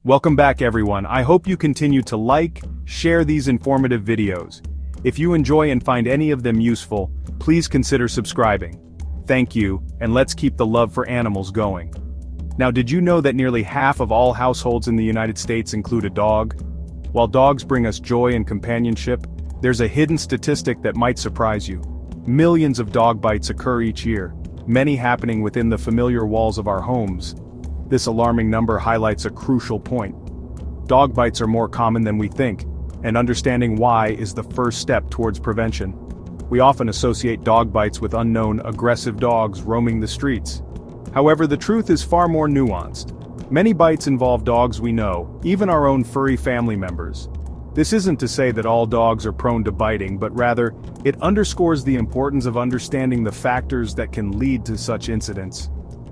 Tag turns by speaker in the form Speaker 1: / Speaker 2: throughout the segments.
Speaker 1: Welcome back everyone. I hope you continue to like, share these informative videos. If you enjoy and find any of them useful, please consider subscribing. Thank you, and let's keep the love for animals going. Now, did you know that nearly half of all households in the United States include a dog? While dogs bring us joy and companionship, there's a hidden statistic that might surprise you. Millions of dog bites occur each year, many happening within the familiar walls of our homes. This alarming number highlights a crucial point. Dog bites are more common than we think, and understanding why is the first step towards prevention. We often associate dog bites with unknown, aggressive dogs roaming the streets. However, the truth is far more nuanced. Many bites involve dogs we know, even our own furry family members. This isn't to say that all dogs are prone to biting, but rather, it underscores the importance of understanding the factors that can lead to such incidents.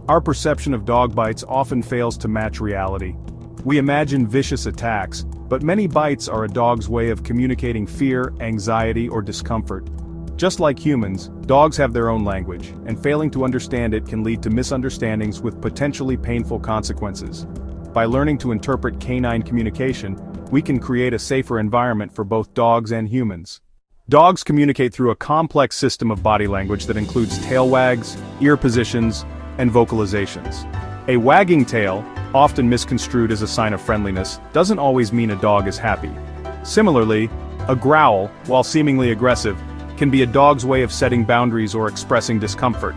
Speaker 1: Our perception of dog bites often fails to match reality. We imagine vicious attacks, but many bites are a dog's way of communicating fear, anxiety, or discomfort. Just like humans, dogs have their own language, and failing to understand it can lead to misunderstandings with potentially painful consequences. By learning to interpret canine communication, we can create a safer environment for both dogs and humans. Dogs communicate through a complex system of body language that includes tail wags, ear positions, and vocalizations. A wagging tail, often misconstrued as a sign of friendliness, doesn't always mean a dog is happy. Similarly, a growl, while seemingly aggressive, can be a dog's way of setting boundaries or expressing discomfort.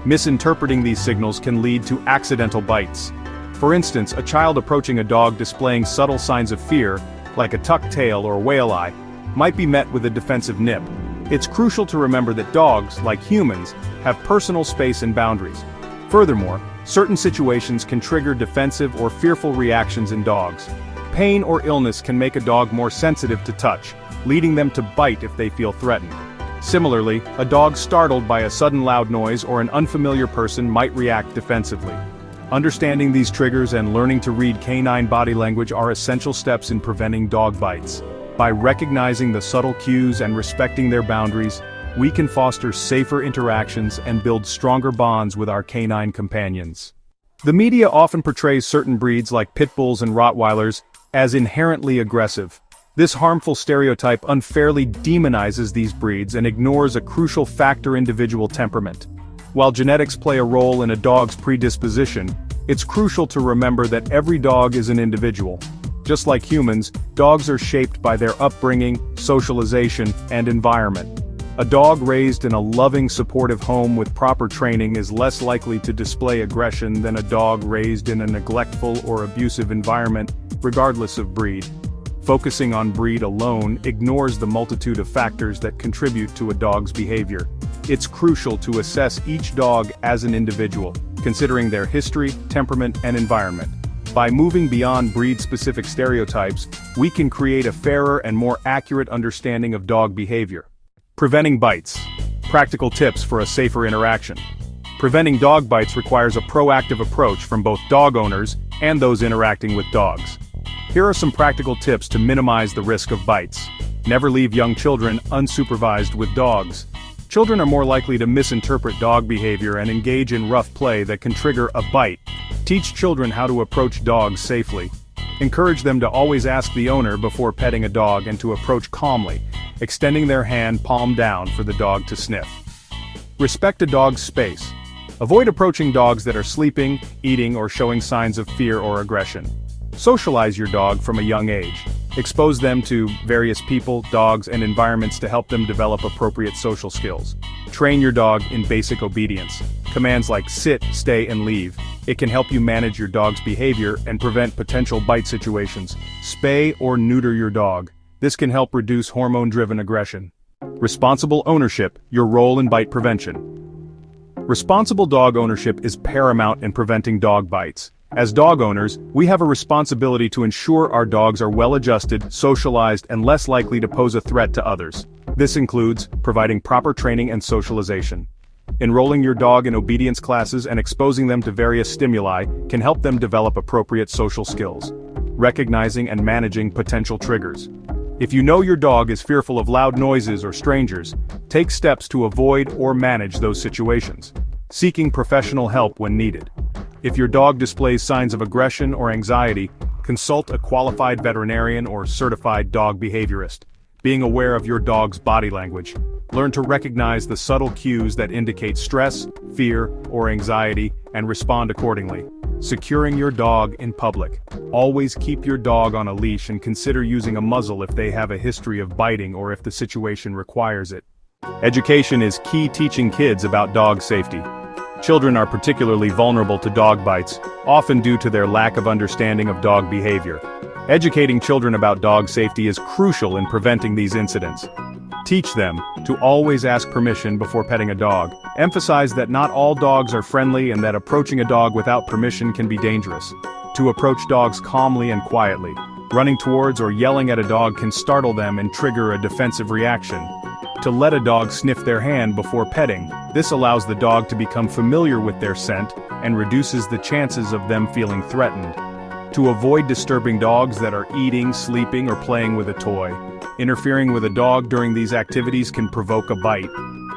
Speaker 1: Misinterpreting these signals can lead to accidental bites. For instance, a child approaching a dog displaying subtle signs of fear, like a tucked tail or whale eye, might be met with a defensive nip. It's crucial to remember that dogs, like humans, have personal space and boundaries. Furthermore, certain situations can trigger defensive or fearful reactions in dogs. Pain or illness can make a dog more sensitive to touch, leading them to bite if they feel threatened. Similarly, a dog startled by a sudden loud noise or an unfamiliar person might react defensively. Understanding these triggers and learning to read canine body language are essential steps in preventing dog bites. By recognizing the subtle cues and respecting their boundaries, we can foster safer interactions and build stronger bonds with our canine companions. The media often portrays certain breeds like pit bulls and Rottweilers as inherently aggressive. This harmful stereotype unfairly demonizes these breeds and ignores a crucial factor: individual temperament. While genetics play a role in a dog's predisposition, it's crucial to remember that every dog is an individual. Just like humans, dogs are shaped by their upbringing, socialization, and environment. A dog raised in a loving, supportive home with proper training is less likely to display aggression than a dog raised in a neglectful or abusive environment, regardless of breed. Focusing on breed alone ignores the multitude of factors that contribute to a dog's behavior. It's crucial to assess each dog as an individual, considering their history, temperament, and environment. By moving beyond breed-specific stereotypes, we can create a fairer and more accurate understanding of dog behavior. Preventing bites. Practical tips for a safer interaction. Preventing dog bites requires a proactive approach from both dog owners and those interacting with dogs. Here are some practical tips to minimize the risk of bites. Never leave young children unsupervised with dogs. Children are more likely to misinterpret dog behavior and engage in rough play that can trigger a bite. Teach children how to approach dogs safely. Encourage them to always ask the owner before petting a dog and to approach calmly, extending their hand palm down for the dog to sniff. Respect a dog's space. Avoid approaching dogs that are sleeping, eating, or showing signs of fear or aggression. Socialize your dog from a young age. Expose them to various people, dogs, and environments to help them develop appropriate social skills. Train your dog in basic obedience. Commands like sit, stay, and leave. It can help you manage your dog's behavior and prevent potential bite situations. Spay or neuter your dog. This can help reduce hormone-driven aggression. Responsible ownership, your role in bite prevention. Responsible dog ownership is paramount in preventing dog bites. As dog owners, we have a responsibility to ensure our dogs are well-adjusted, socialized, and less likely to pose a threat to others. This includes providing proper training and socialization. Enrolling your dog in obedience classes and exposing them to various stimuli can help them develop appropriate social skills. Recognizing and managing potential triggers. If you know your dog is fearful of loud noises or strangers, take steps to avoid or manage those situations. Seeking professional help when needed. If your dog displays signs of aggression or anxiety, Consult a qualified veterinarian or certified dog behaviorist. Being aware of your dog's body language. Learn to recognize the subtle cues that indicate stress, fear, or anxiety, and respond accordingly. Securing your dog in public. Always keep your dog on a leash and consider using a muzzle if they have a history of biting or if the situation requires it. Education is key. Teaching kids about dog safety. Children are particularly vulnerable to dog bites, often due to their lack of understanding of dog behavior. Educating children about dog safety is crucial in preventing these incidents. Teach them to always ask permission before petting a dog. Emphasize that not all dogs are friendly and that approaching a dog without permission can be dangerous. To approach dogs calmly and quietly. Running towards or yelling at a dog can startle them and trigger a defensive reaction. To let a dog sniff their hand before petting. This allows the dog to become familiar with their scent and reduces the chances of them feeling threatened. To avoid disturbing dogs that are eating, sleeping, or playing with a toy. Interfering with a dog during these activities can provoke a bite.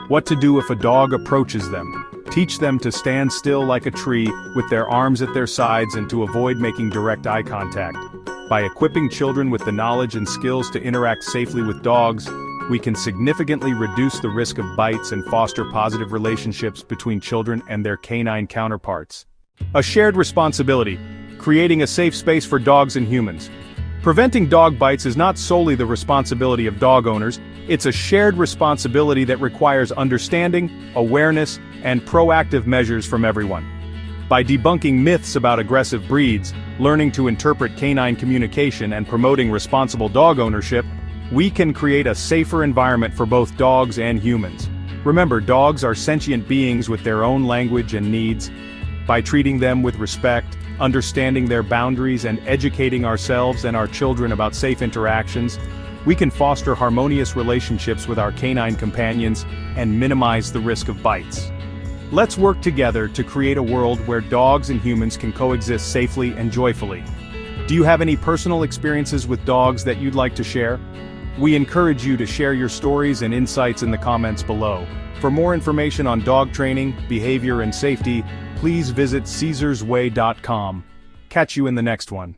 Speaker 1: What to do if a dog approaches them. Teach them to stand still like a tree with their arms at their sides and to avoid making direct eye contact. By equipping children with the knowledge and skills to interact safely with dogs, we can significantly reduce the risk of bites and foster positive relationships between children and their canine counterparts. A shared responsibility, creating a safe space for dogs and humans. Preventing dog bites is not solely the responsibility of dog owners, it's a shared responsibility that requires understanding, awareness, and proactive measures from everyone. By debunking myths about aggressive breeds, learning to interpret canine communication and promoting responsible dog ownership, we can create a safer environment for both dogs and humans. Remember, dogs are sentient beings with their own language and needs. By treating them with respect, understanding their boundaries, and educating ourselves and our children about safe interactions, we can foster harmonious relationships with our canine companions and minimize the risk of bites. Let's work together to create a world where dogs and humans can coexist safely and joyfully. Do you have any personal experiences with dogs that you'd like to share? We encourage you to share your stories and insights in the comments below. For more information on dog training, behavior, and safety, please visit caesarsway.com. Catch you in the next one.